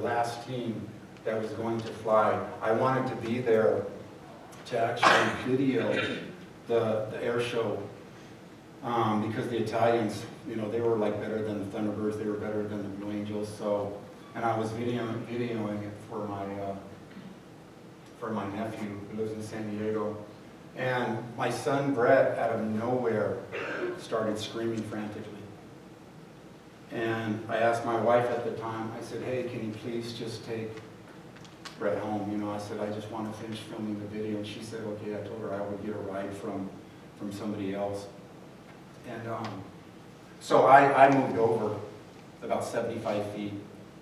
last team that was going to fly. I wanted to be there to actually video the air show because the Italians, you know, they were like better than the Thunderbirds, they were better than the Blue Angels. So, and I was videoing it for my nephew who lives in San Diego. And my son Brett, out of nowhere, started screaming frantically. And I asked my wife at the time, I said, hey, can you please just take Brett home? You know, I said, I just want to finish filming the video. And she said, okay. I told her I would get a ride from somebody else. And so I moved over about 75 feet.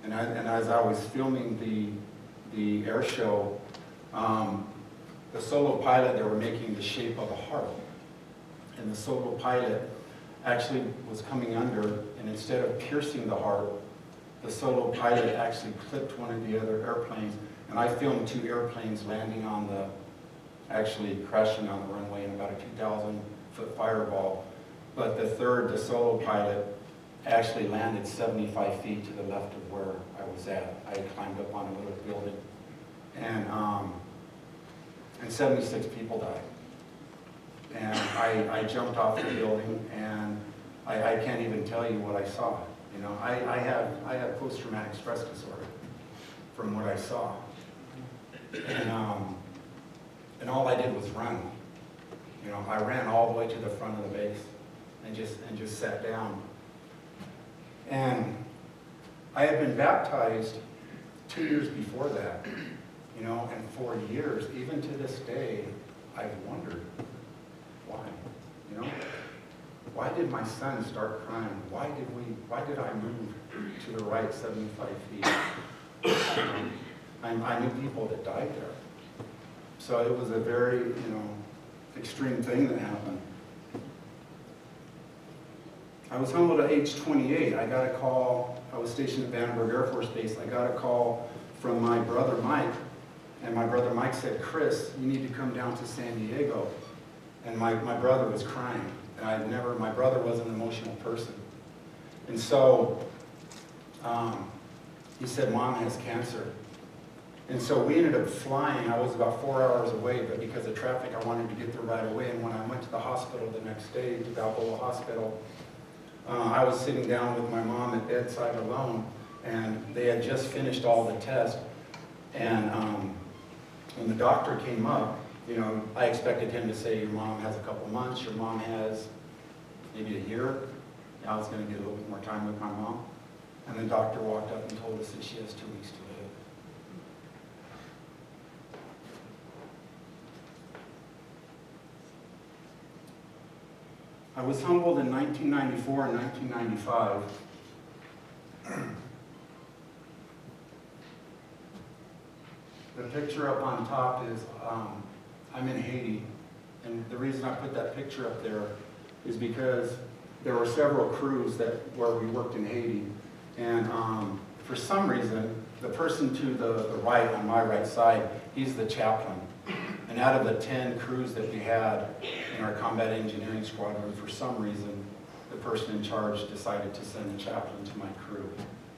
And as I was filming the air show, the solo pilot, they were making the shape of a heart. And the solo pilot actually was coming under, and instead of piercing the heart, the solo pilot actually clipped one of the other airplanes. And I filmed 2 airplanes landing on actually crashing on the runway in about a 2,000-foot fireball. But the third, the solo pilot, actually landed 75 feet to the left of where I was at. I had climbed up on a little building. And 76 people died. And I jumped off the building, and I can't even tell you what I saw. You know, I have post-traumatic stress disorder from what I saw. And all I did was run. You know, I ran all the way to the front of the base and just sat down. And I had been baptized 2 years before that. You know, and for years, even to this day, I've wondered why. You know, why did my son start crying? Why did I move to the right 75 feet? I knew people that died there. So it was a very, you know, extreme thing that happened. I was humbled at age 28. I got a call. I was stationed at Vandenberg Air Force Base. I got a call from my brother Mike. And my brother Mike said, Chris, you need to come down to San Diego. And my brother was crying. And my brother was an emotional person. And so he said, Mom has cancer. And so we ended up flying. I was about 4 hours away, but because of traffic, I wanted to get there right away. And when I went to the hospital the next day, to Balboa Hospital, I was sitting down with my mom at bedside alone, and they had just finished all the tests. And when the doctor came up, you know, I expected him to say, your mom has a couple months, your mom has maybe a year. I was going to get a little bit more time with my mom. And the doctor walked up and told us that she has 2 weeks to live. I was humbled in 1994 and 1995. The picture up on top is, I'm in Haiti. And the reason I put that picture up there is because there were several crews where we worked in Haiti. And for some reason, the person to the right, on my right side, he's the chaplain. And out of the 10 crews that we had in our combat engineering squadron, for some reason, the person in charge decided to send the chaplain to my crew.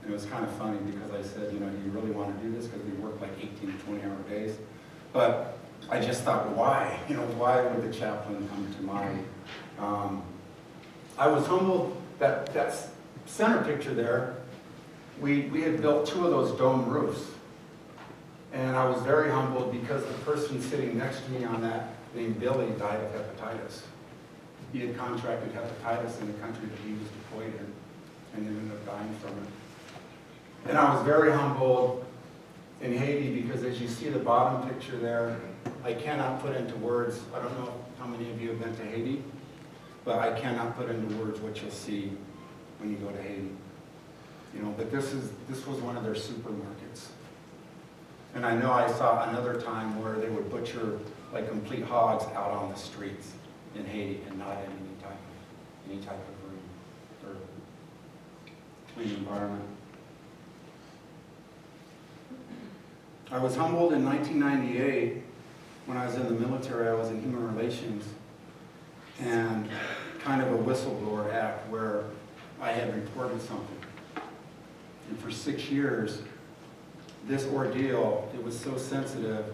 And it was kind of funny because I said, you know, do you really want to do this? Because we work like 18 to 20-hour days. But I just thought, why? You know, why would the chaplain come to my... I was humbled that center picture there, we had built 2 of those dome roofs. And I was very humbled because the person sitting next to me on that, named Billy, died of hepatitis. He had contracted hepatitis in the country that he was deployed in, and ended up dying from it. And I was very humbled in Haiti because as you see the bottom picture there, I cannot put into words, I don't know how many of you have been to Haiti, but I cannot put into words what you'll see when you go to Haiti. You know, but this was one of their supermarkets. And I know I saw another time where they would butcher like complete hogs out on the streets in Haiti and not in any type of room or clean environment. I was humbled in 1998 when I was in the military. I was in human relations and kind of a whistleblower act where I had reported something. And for 6 years, this ordeal, it was so sensitive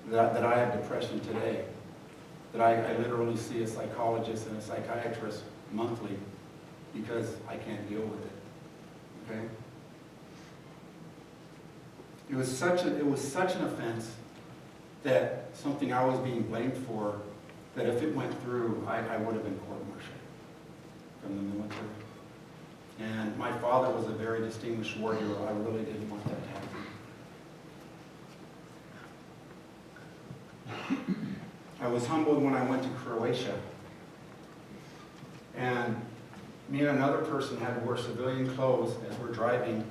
that I have depression today. That I literally see a psychologist and a psychiatrist monthly because I can't deal with it. Okay? It was such an offense that something I was being blamed for, that if it went through, I would have been court-martialed from the military. And my father was a very distinguished war hero. I really didn't want that to happen. I was humbled when I went to Croatia. And me and another person had to wear civilian clothes as we're driving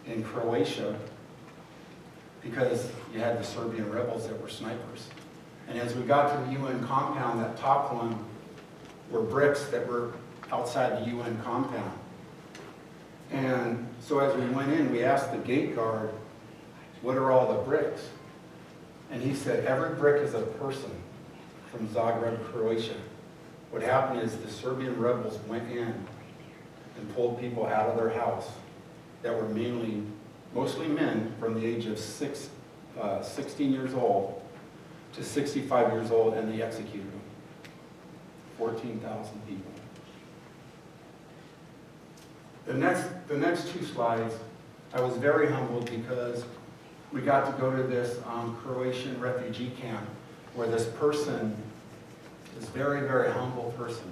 in Croatia because you had the Serbian rebels that were snipers. And as we got to the UN compound, that top one were bricks that were outside the UN compound. And so as we went in, we asked the gate guard, what are all the bricks? And he said, every brick is a person from Zagreb, Croatia. What happened is the Serbian rebels went in and pulled people out of their house that were mostly men from the age of 16 years old to 65 years old, and they executed them. 14,000 people. The next two slides, I was very humbled because we got to go to this Croatian refugee camp where this person, this very, very humble person,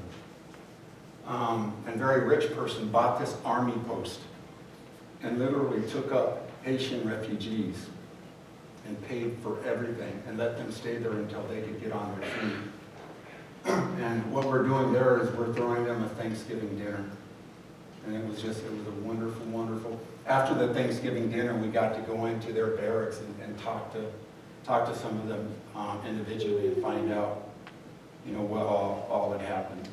and very rich person, bought this army post and literally took up Haitian refugees and paid for everything and let them stay there until they could get on their feet. And what we're doing there is we're throwing them a Thanksgiving dinner. And it was a wonderful, wonderful. After the Thanksgiving dinner, we got to go into their barracks and talk to some of them individually and find out, what all had happened.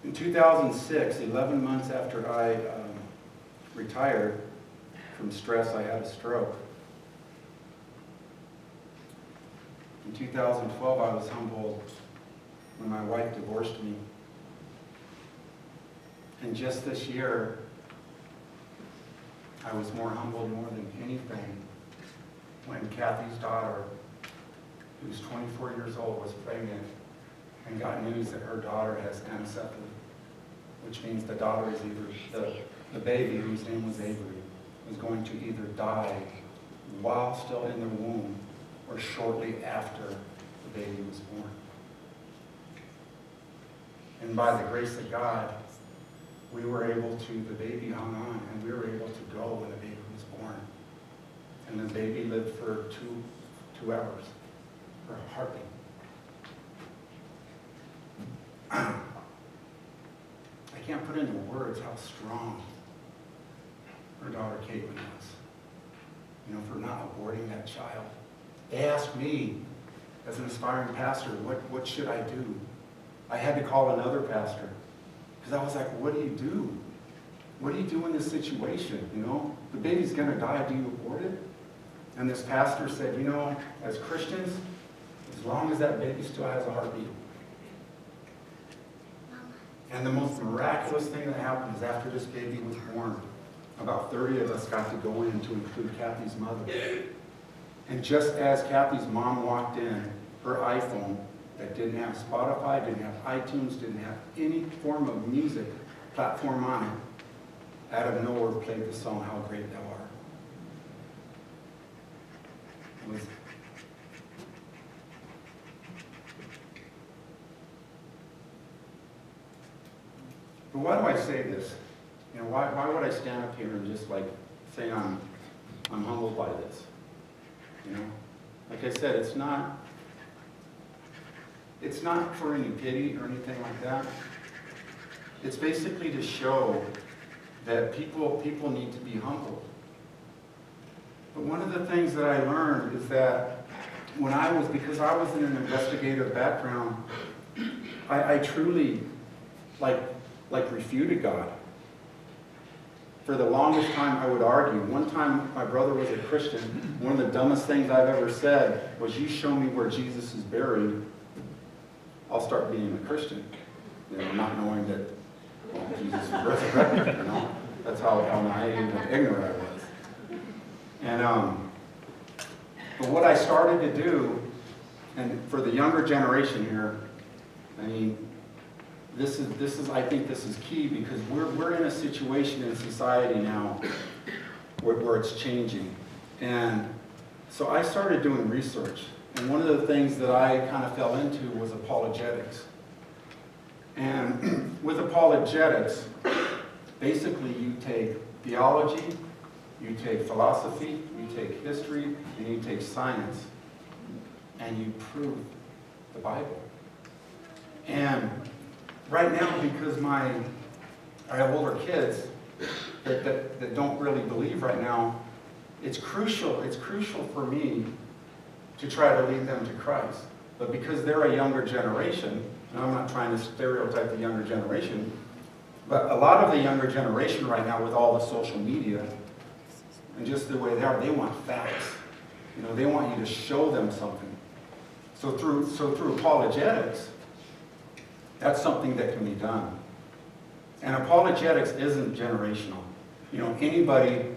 In 2006, 11 months after I retired from stress, I had a stroke. In 2012, I was humbled when my wife divorced me. And just this year, I was more humbled more than anything when Kathy's daughter, who's 24 years old, was pregnant and got news that her daughter has anencephaly, which means the daughter is either, the baby, whose name was Avery, was going to either die while still in the womb or shortly after the baby was born. And by the grace of God, we were able to, the baby hung on, and we were able to go when the baby was born. And the baby lived for two hours, for a heartbeat. I can't put into words how strong her daughter Caitlin was, for not aborting that child. They asked me, as an aspiring pastor, what should I do? I had to call another pastor, because I was like, what do you do? What do you do in this situation? The baby's going to die. Do you abort it? And this pastor said, as Christians, as long as that baby still has a heartbeat. And the most miraculous thing that happened is after this baby was born, about 30 of us got to go in, to include Kathy's mother. And just as Kathy's mom walked in, her iPhone that didn't have Spotify, didn't have iTunes, didn't have any form of music platform on it, out of nowhere played the song, How Great Thou Art. But why do I say this? Why would I stand up here and just say I'm humbled by this? Like I said, it's not for any pity or anything like that. It's basically to show that people need to be humbled. But one of the things that I learned is that because I was in an investigative background, I truly refuted God. For the longest time, I would argue. One time, my brother was a Christian. One of the dumbest things I've ever said was, you show me where Jesus is buried, I'll start being a Christian. not knowing that Jesus was resurrected, That's how naive and ignorant I was. And but what I started to do, and for the younger generation here, I mean, I think this is key, because we're in a situation in society now where it's changing. And so I started doing research. And one of the things that I kind of fell into was apologetics. And with apologetics, basically you take theology, you take philosophy, you take history, and you take science, and you prove the Bible. And right now, because I have older kids that don't really believe right now, it's crucial for me to try to lead them to Christ. But because they're a younger generation, and I'm not trying to stereotype the younger generation, but a lot of the younger generation right now, with all the social media and just the way they are, they want facts. They want you to show them something. So through apologetics, that's something that can be done. And apologetics isn't generational. Anybody